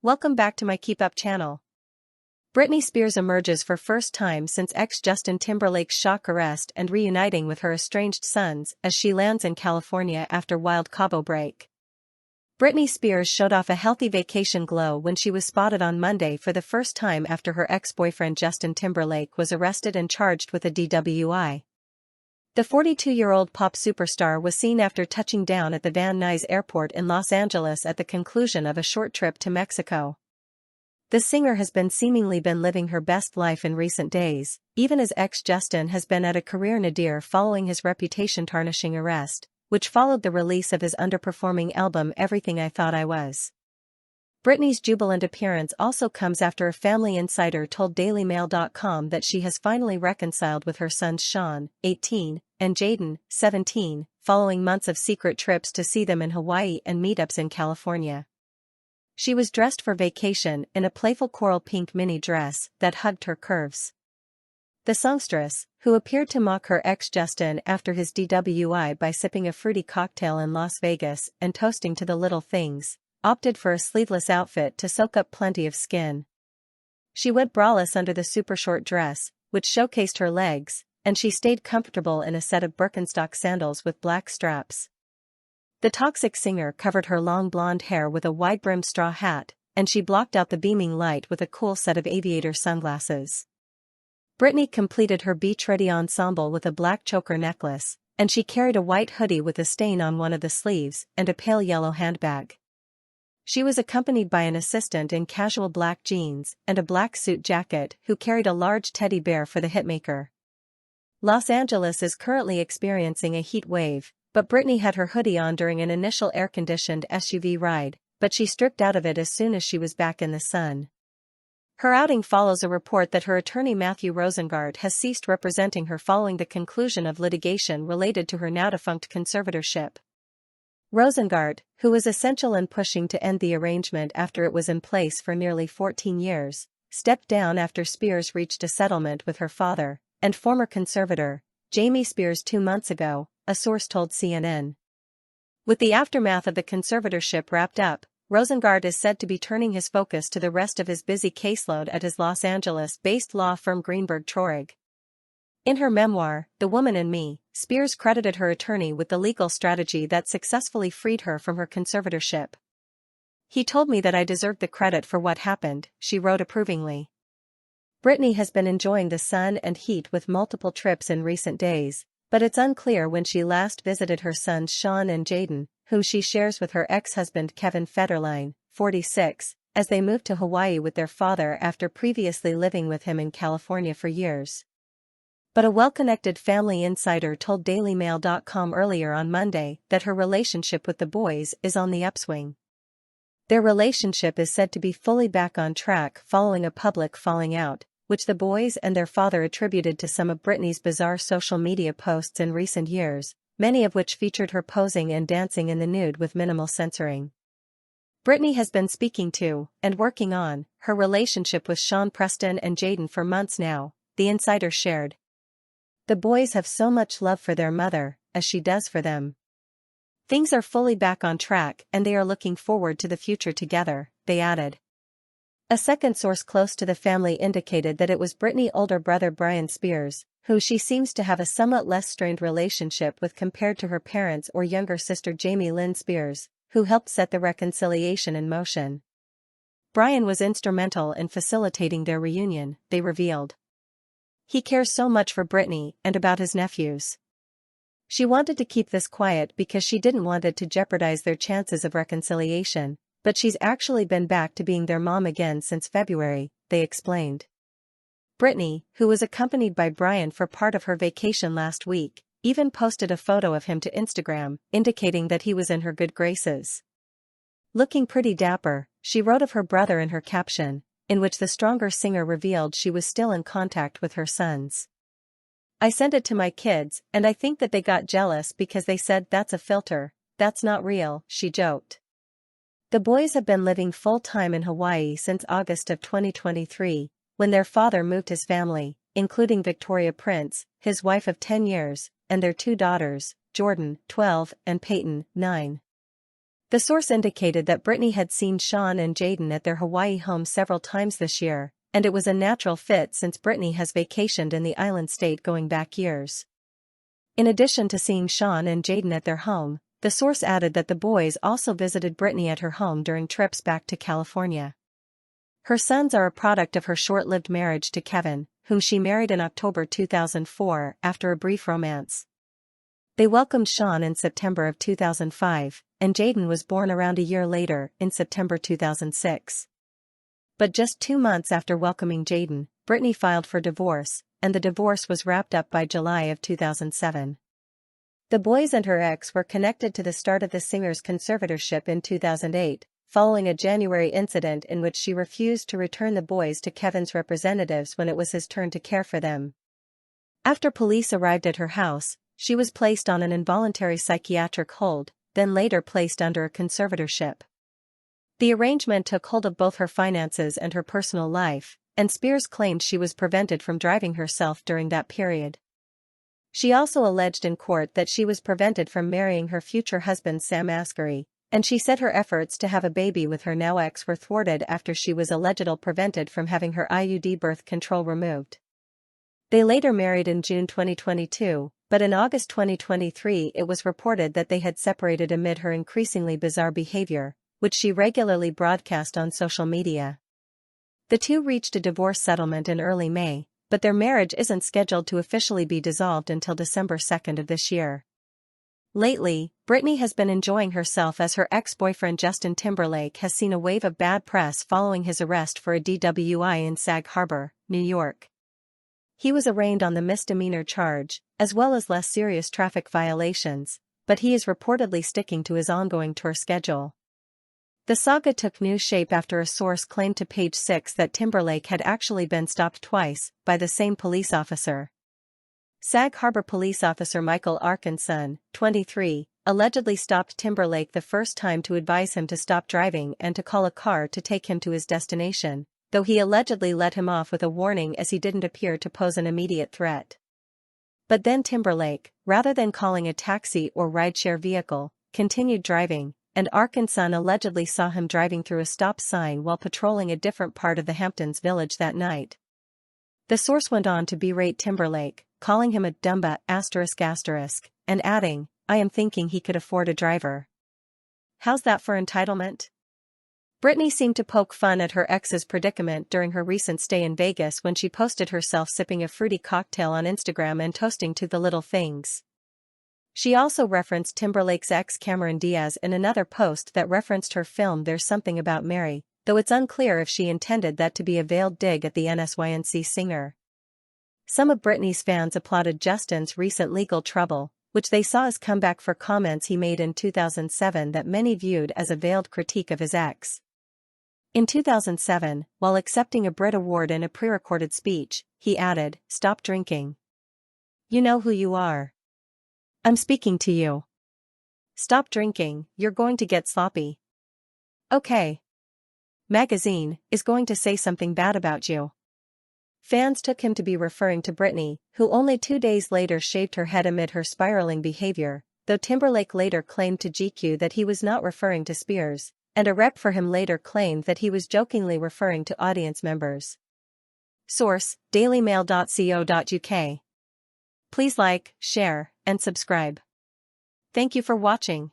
Welcome back to my KEEPUP channel. Britney Spears emerges for first time since ex Justin Timberlake's shock arrest and reuniting with her estranged sons as she lands in California after wild Cabo break. Britney Spears showed off a healthy vacation glow when she was spotted on Monday for the first time after her ex-boyfriend Justin Timberlake was arrested and charged with a DWI. The 42-year-old pop superstar was seen after touching down at the Van Nuys Airport in Los Angeles at the conclusion of a short trip to Mexico. The singer has seemingly been living her best life in recent days, even as ex-Justin has been at a career nadir following his reputation-tarnishing arrest, which followed the release of his underperforming album Everything I Thought I Was. Britney's jubilant appearance also comes after a family insider told DailyMail.com that she has finally reconciled with her sons Sean, 18, and Jaden, 17, following months of secret trips to see them in Hawaii and meetups in California. She was dressed for vacation in a playful coral pink mini dress that hugged her curves. The songstress, who appeared to mock her ex-Justin after his DWI by sipping a fruity cocktail in Las Vegas and toasting to the little things, opted for a sleeveless outfit to soak up plenty of skin. She went braless under the super short dress, which showcased her legs, and she stayed comfortable in a set of Birkenstock sandals with black straps. The toxic singer covered her long blonde hair with a wide-brimmed straw hat, and she blocked out the beaming light with a cool set of aviator sunglasses. Britney completed her beach-ready ensemble with a black choker necklace, and she carried a white hoodie with a stain on one of the sleeves and a pale yellow handbag. She was accompanied by an assistant in casual black jeans and a black suit jacket who carried a large teddy bear for the hitmaker. Los Angeles is currently experiencing a heat wave, but Britney had her hoodie on during an initial air-conditioned SUV ride, but she stripped out of it as soon as she was back in the sun. Her outing follows a report that her attorney Matthew Rosengart has ceased representing her following the conclusion of litigation related to her now-defunct conservatorship. Rosengart, who was essential in pushing to end the arrangement after it was in place for nearly 14 years, stepped down after Spears reached a settlement with her father and former conservator, Jamie Spears 2 months ago, a source told CNN. With the aftermath of the conservatorship wrapped up, Rosengart is said to be turning his focus to the rest of his busy caseload at his Los Angeles-based law firm Greenberg Traurig. In her memoir, The Woman in Me, Spears credited her attorney with the legal strategy that successfully freed her from her conservatorship. "He told me that I deserved the credit for what happened," she wrote approvingly. Britney has been enjoying the sun and heat with multiple trips in recent days, but it's unclear when she last visited her sons Sean and Jaden, whom she shares with her ex-husband Kevin Federline, 46, as they moved to Hawaii with their father after previously living with him in California for years. But a well-connected family insider told DailyMail.com earlier on Monday that her relationship with the boys is on the upswing. Their relationship is said to be fully back on track following a public falling out, which the boys and their father attributed to some of Britney's bizarre social media posts in recent years, many of which featured her posing and dancing in the nude with minimal censoring. Britney has been speaking to, and working on, her relationship with Sean Preston and Jaden for months now, the insider shared. "The boys have so much love for their mother, as she does for them. Things are fully back on track and they are looking forward to the future together," they added. A second source close to the family indicated that it was Britney's older brother Brian Spears, who she seems to have a somewhat less strained relationship with compared to her parents or younger sister Jamie Lynn Spears, who helped set the reconciliation in motion. Brian was instrumental in facilitating their reunion, they revealed. "He cares so much for Britney and about his nephews. She wanted to keep this quiet because she didn't want it to jeopardize their chances of reconciliation, but she's actually been back to being their mom again since February," they explained. Britney, who was accompanied by Brian for part of her vacation last week, even posted a photo of him to Instagram, indicating that he was in her good graces. "Looking pretty dapper," she wrote of her brother in her caption, in which the stronger singer revealed she was still in contact with her sons. "I sent it to my kids, and I think that they got jealous because they said that's a filter, that's not real," she joked. The boys have been living full-time in Hawaii since August of 2023, when their father moved his family, including Victoria Prince, his wife of 10 years, and their 2 daughters, Jordan, 12, and Peyton, 9. The source indicated that Britney had seen Sean and Jayden at their Hawaii home several times this year, and it was a natural fit since Britney has vacationed in the island state going back years. In addition to seeing Sean and Jayden at their home, the source added that the boys also visited Britney at her home during trips back to California. Her sons are a product of her short-lived marriage to Kevin, whom she married in October 2004 after a brief romance. They welcomed Sean in September of 2005, and Jayden was born around a year later, in September 2006. But just 2 months after welcoming Jayden, Britney filed for divorce, and the divorce was wrapped up by July of 2007. The boys and her ex were connected to the start of the singer's conservatorship in 2008, following a January incident in which she refused to return the boys to Kevin's representatives when it was his turn to care for them. After police arrived at her house, she was placed on an involuntary psychiatric hold, then later placed under a conservatorship. The arrangement took hold of both her finances and her personal life, and Spears claimed she was prevented from driving herself during that period. She also alleged in court that she was prevented from marrying her future husband Sam Asghari, and she said her efforts to have a baby with her now ex were thwarted after she was allegedly prevented from having her IUD birth control removed. They later married in June 2022, but in August 2023 it was reported that they had separated amid her increasingly bizarre behavior, which she regularly broadcast on social media. The two reached a divorce settlement in early May, but their marriage isn't scheduled to officially be dissolved until December 2 of this year. Lately, Britney has been enjoying herself as her ex-boyfriend Justin Timberlake has seen a wave of bad press following his arrest for a DWI in Sag Harbor, New York. He was arraigned on the misdemeanor charge, as well as less serious traffic violations, but he is reportedly sticking to his ongoing tour schedule. The saga took new shape after a source claimed to Page 6 that Timberlake had actually been stopped twice by the same police officer. Sag Harbor police officer Michael Arkinson, 23, allegedly stopped Timberlake the first time to advise him to stop driving and to call a car to take him to his destination, though he allegedly let him off with a warning as he didn't appear to pose an immediate threat. But then Timberlake, rather than calling a taxi or rideshare vehicle, continued driving, and Arkinson allegedly saw him driving through a stop sign while patrolling a different part of the Hamptons village that night. The source went on to berate Timberlake, calling him a dumba ***, and adding, "I am thinking he could afford a driver. How's that for entitlement?" Britney seemed to poke fun at her ex's predicament during her recent stay in Vegas when she posted herself sipping a fruity cocktail on Instagram and toasting to the little things. She also referenced Timberlake's ex Cameron Diaz in another post that referenced her film There's Something About Mary, though it's unclear if she intended that to be a veiled dig at the NSYNC singer. Some of Britney's fans applauded Justin's recent legal trouble, which they saw as comeback for comments he made in 2007 that many viewed as a veiled critique of his ex. In 2007, while accepting a Brit Award in a pre-recorded speech, he added, "Stop drinking. You know who you are. I'm speaking to you. Stop drinking, you're going to get sloppy. Okay. Magazine is going to say something bad about you." Fans took him to be referring to Britney, who only 2 days later shaved her head amid her spiraling behavior, though Timberlake later claimed to GQ that he was not referring to Spears, and a rep for him later claimed that he was jokingly referring to audience members. Source: dailymail.co.uk. Please like, share, and subscribe. Thank you for watching.